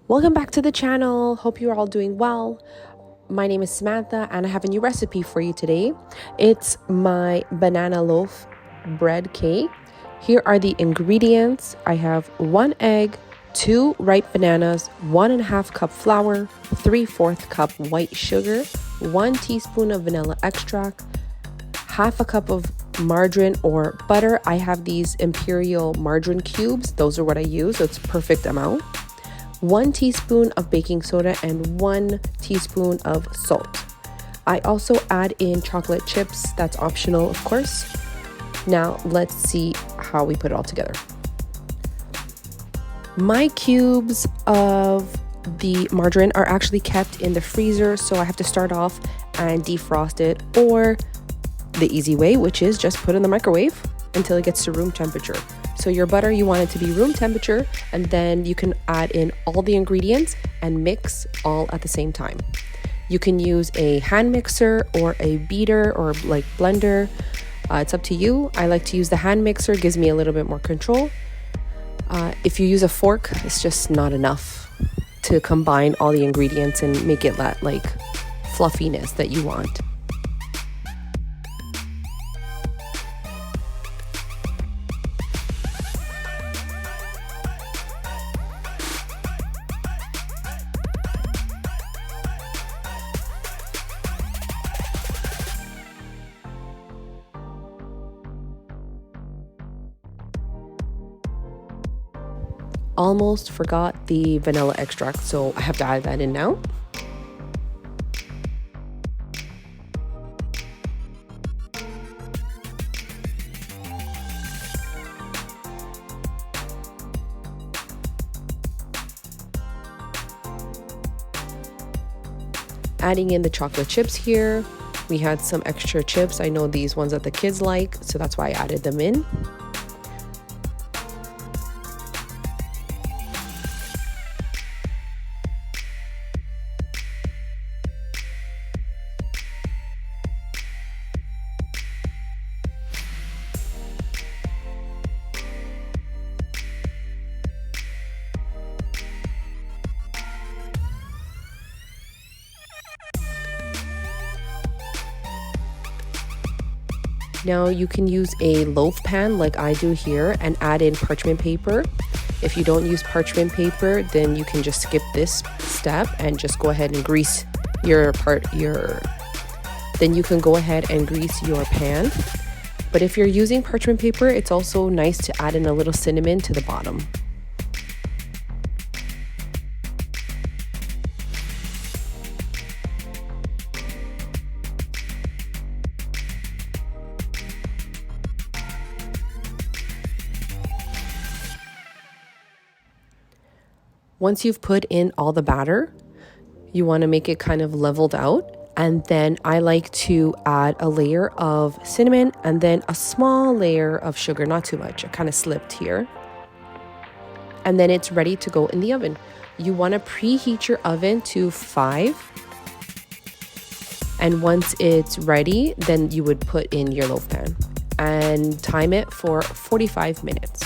Welcome back to the channel. Hope you're all doing well. My name is Samantha and I have a new recipe for you today. It's my banana loaf bread cake. Here are the ingredients. I have 1 egg, 2 ripe bananas, 1.5 cup flour, 3/4 cup white sugar, 1 teaspoon of vanilla extract, 1/2 cup of margarine or butter. I have these imperial margarine cubes. Those are what I use, so it's a perfect amount. 1 teaspoon of baking soda and 1 teaspoon of salt. I also add in chocolate chips. That's optional, of course. Now let's see how we put it all together. My cubes of the margarine are actually kept in the freezer, so I have to start off and defrost it, or the easy way, which is just put it in the microwave until it gets to room temperature. So your butter, you want it to be room temperature, and then you can add in all the ingredients and mix all at the same time. You can use a hand mixer or a beater or like blender. It's up to you. I like to use the hand mixer, gives me a little bit more control. If you use a fork, it's just not enough to combine all the ingredients and make it that like fluffiness that you want. Almost forgot the vanilla extract, so I have to add that in now. Adding in the chocolate chips here. We had some extra chips. I know these ones that the kids like, so that's why I added them in. Now you can use a loaf pan like I do here and add in parchment paper. If you don't use parchment paper, then you can just skip this step and just go ahead and grease then you can go ahead and grease your pan. But if you're using parchment paper, it's also nice to add in a little cinnamon to the bottom. Once you've put in all the batter, you want to make it kind of leveled out. And then I like to add a layer of cinnamon and then a small layer of sugar, not too much. I kind of slipped here. And then it's ready to go in the oven. You want to preheat your oven to 5. And once it's ready, then you would put in your loaf pan and time it for 45 minutes.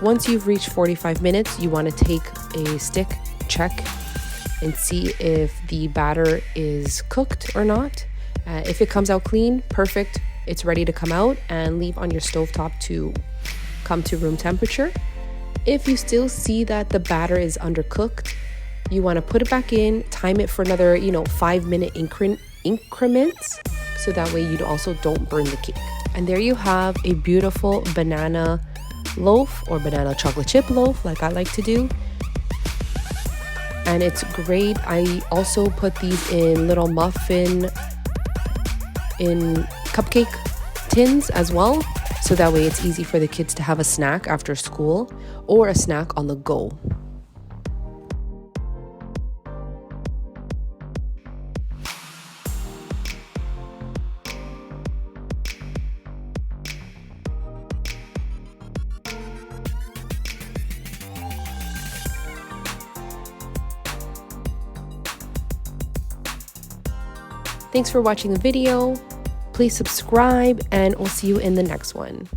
Once you've reached 45 minutes, you want to take a stick, check, and see if the batter is cooked or not. If it comes out clean, perfect. It's ready to come out, and leave on your stovetop to come to room temperature. If you still see that the batter is undercooked, you want to put it back in, time it for another 5-minute increments, so that way you also don't burn the cake. And there you have a beautiful banana loaf or banana chocolate chip loaf, like I like to do. And it's great. I also put these in little muffin in cupcake tins as well. so that way it's easy for the kids to have a snack after school or a snack on the go. Thanks for watching the video. Please subscribe, and we'll see you in the next one.